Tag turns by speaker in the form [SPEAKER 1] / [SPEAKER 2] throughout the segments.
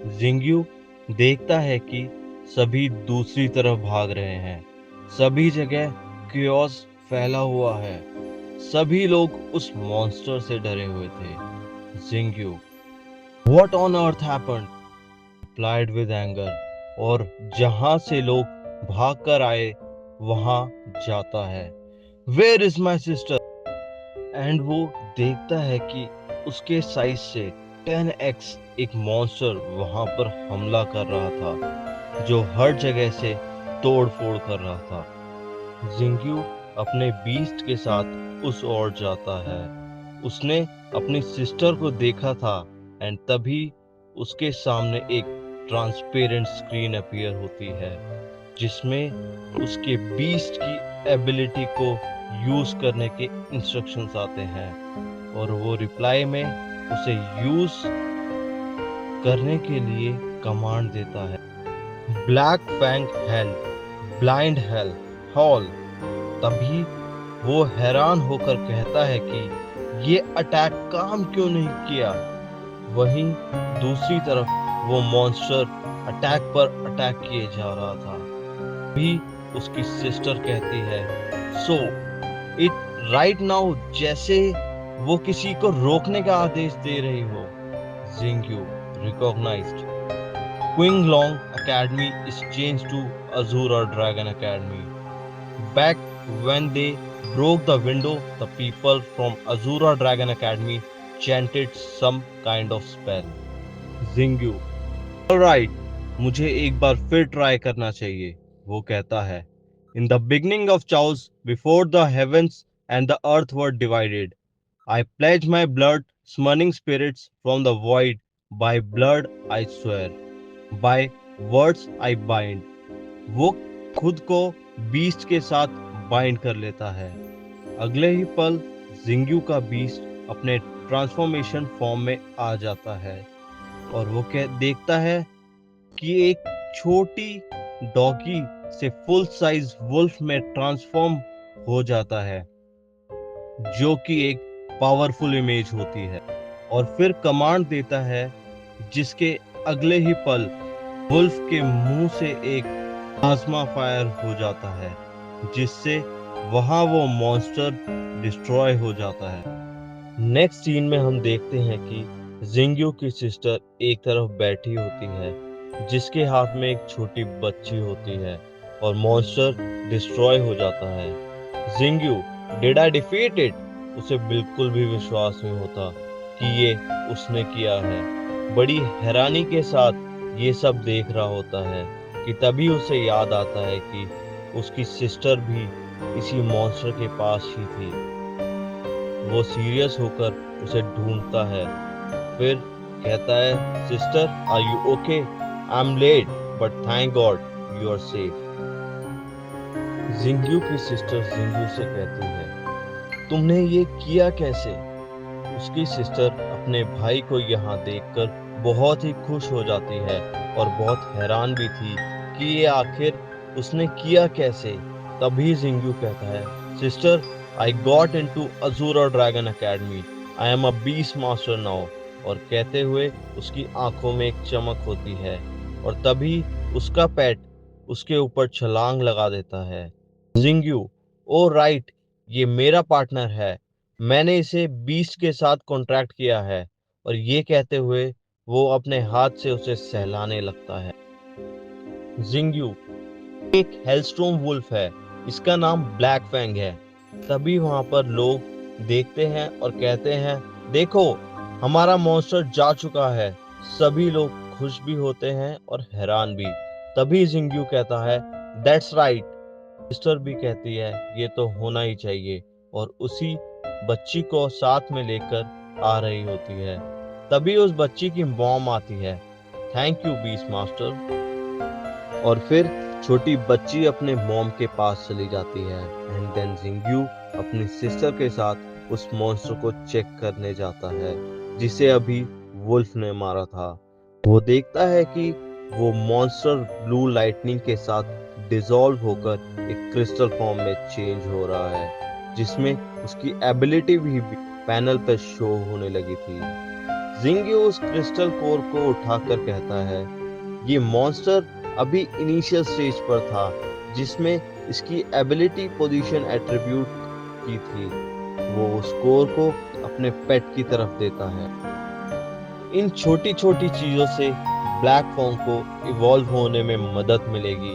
[SPEAKER 1] जिंग्यू देखता है कि सभी दूसरी तरफ भाग रहे हैं। सभी जगह क्योस फैला हुआ है। सभी लोग उस मॉन्स्टर से डरे हुए थे। जिंग्यू, What on earth happened? Replied with anger, और जहां से लोग भागकर आए वहां जाता है। Where is my sister? And वो देखता है कि उसके साइज से 10x एक मॉन्स्टर वहां पर हमला कर रहा था, जो हर जगह से तोड़ फोड़ कर रहा था। जिंग्यू अपने बीस्ट के साथ उस ओर जाता है। उसने अपनी सिस्टर को देखा था एंड तभी उसके सामने एक ट्रांसपेरेंट स्क्रीन अपीयर होती है, जिसमें उसके बीस्ट की एबिलिटी को यूज करने के इंस्ट्रक्शंस आते हैं और वो रिप्लाई में उसे यूज करने के लिए कमांड देता है। Black Fang hail, blind hail, hall. तभी वो हैरान होकर कहता है कि ये अटैक काम क्यों नहीं किया। वहीं दूसरी तरफ वो मॉन्स्टर अटैक पर अटैक किए जा रहा था। भी उसकी सिस्टर कहती है, सो इट राइट नाउ, जैसे वो किसी को रोकने का आदेश दे रही हो। जिंग्यू recognised Qinglong Academy is changed to Azura Dragon Academy. Back when they broke the window, the people from Azura Dragon Academy chanted some kind of spell. Zingyu, alright, मुझे एक बार फिर ट्राई करना चाहिए, वो कहता है। In the beginning of chaos, before the heavens and the earth were divided, I pledge my blood, summoning spirits from the void. By blood I swear. By words I bind. वो खुद को beast के साथ bind कर लेता है। अगले ही पल जिंग्यू का बीस्ट अपने ट्रांसफॉर्मेशन फॉर्म में आ जाता है और वो देखता है कि एक छोटी डॉगी से फुल साइज वुल्फ में ट्रांसफॉर्म हो जाता है, जो कि एक पावरफुल इमेज होती है, और फिर कमांड देता है, जिसके अगले ही पल वुल्फ के मुंह से एक प्लाज्मा फायर हो जाता है, जिससे वहां वो मॉन्स्टर डिस्ट्रॉय हो जाता है। नेक्स्ट सीन में हम देखते हैं कि जिंग्यू की सिस्टर एक तरफ बैठी होती है, जिसके हाथ में एक छोटी बच्ची होती है, और मॉन्स्टर डिस्ट्रॉय हो जाता है। जिंग्यू, डिड आई डिफीट इट? उसे बिल्कुल भी विश्वास नहीं होता कि ये उसने किया है। बड़ी हैरानी के साथ ये सब देख रहा होता है कि तभी उसे याद आता है कि उसकी सिस्टर भी इसी मॉन्स्टर के पास ही थी। वो सीरियस होकर उसे ढूंढता है, फिर कहता है, sister are you okay? I am late but thank god you are safe. Jingyu की सिस्टर जिंग्यू से कहती है, तुमने ये किया कैसे? उसकी सिस्टर अपने भाई को यहाँ देखकर बहुत ही खुश हो जाती है और बहुत हैरान भी थी कि ये आखिर उसने किया कैसे। तभी जिंग्यू कहता है, sister I got into Azura dragon academy, I am a beast master now. और कहते हुए उसकी आंखों में एक चमक होती है और तभी उसका पेट उसके ऊपर छलांग लगा देता है। जिंग्यू, ओ राइट, ये मेरा पार्टनर है, मैंने इसे बीस्ट के साथ कॉन्ट्रैक्ट किया है। और ये कहते हुए वो अपने हाथ से उसे सहलाने लगता है। जिंग्यू, एक हेलस्टोर्म वुल्फ है, इसका नाम ब्लैक फैंग है। तभी वहां पर लोग देखते हैं और कहते हैं, देखो हमारा मॉन्स्टर जा चुका है। सभी लोग खुश भी होते हैं और हैरान भी। तभी जिंग्यू कहता है, दैट्स राइट। सिस्टर भी कहती है, ये तो होना ही चाहिए, और उसी बच्ची को साथ में लेकर आ रही होती है। तभी उस बच्ची की मॉम आती है, थैंक यू बीस्ट मास्टर। और फिर छोटी बच्ची अपने मॉम के पास चली जाती है एंड देन जिंग्यू अपनी सिस्टर के साथ उस मॉन्स्टर को चेक करने जाता है, जिसे अभी वुल्फ ने मारा था। वो देखता है कि वो मॉन्स्टर ब्लू लाइटनिंग के साथ डिसॉल्व होकर एक क्रिस्टल फॉर्म में चेंज हो रहा है, जिसमें उसकी एबिलिटी भी पैनल पर शो होने लगी थी। जिंग्यू उस क्रिस्टल कोर को उठाकर कहता है, ये मॉन्स्टर अभी इनिशियल स्टेज पर था, जिसमें इसकी एबिलिटी पोजीशन एट्रीब्यूट की थी। वो उस कोर को अपने पेट की तरफ देता है। इन छोटी छोटी चीजों से ब्लैक फॉर्म को इवॉल्व होने में मदद मिलेगी।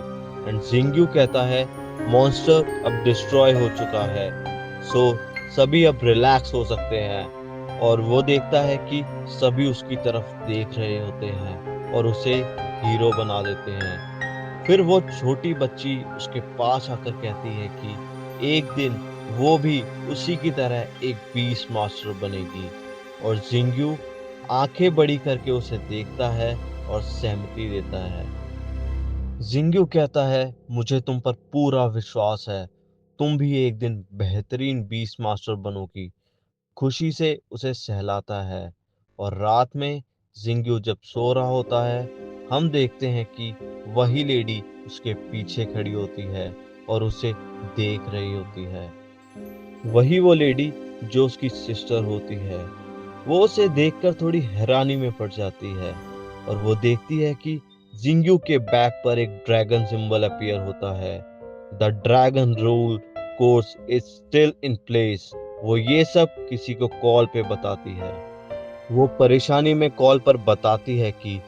[SPEAKER 1] एंड जिंग्यू कहता है, मॉन्स्टर अब डिस्ट्रॉय हो चुका है, सो सभी अब रिलैक्स हो सकते हैं। और वो देखता है कि सभी उसकी तरफ देख रहे होते हैं और उसे हीरो बना देते हैं। फिर वो छोटी बच्ची उसके पास आकर कहती है कि एक दिन वो भी उसी की तरह एक बीस्ट मास्टर बनेगी। और जिंग्यू आंखें बड़ी करके उसे देखता है और सहमति देता है। जिंग्यू कहता है, मुझे तुम पर पूरा विश्वास है, तुम भी एक दिन बेहतरीन बीस्ट मास्टर बनोगी। खुशी से उसे सहलाता है। और रात में जिंग्यू जब सो रहा होता है, हम देखते हैं कि वही लेडी उसके पीछे खड़ी होती है और उसे देख रही होती है। वही वो लेडी जो उसकी सिस्टर होती है। वो उसे देखकर थोड़ी हैरानी में पड़ जाती है और वो देखती है कि जिंग्यू के बैक पर एक ड्रैगन सिंबल अपीयर होता है। The dragon rule course is still in place. वो ये सब किसी को कॉल पे बताती है। वो परेशानी में कॉल पर बताती है कि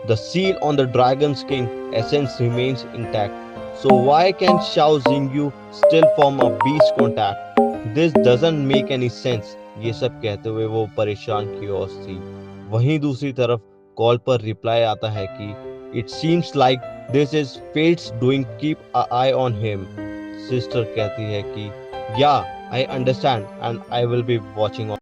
[SPEAKER 1] the seal on the dragon king essence remains intact, so why can Shao Jingyu still form a beast contact, this doesn't make any sense. ये सब कहते हुए वो परेशान कियोस थी। वहीं दूसरी तरफ कॉल पर रिप्लाई आता है कि it seems like this is fate's doing, keep a eye on him. Sister कहती है कि या I understand and I will be watching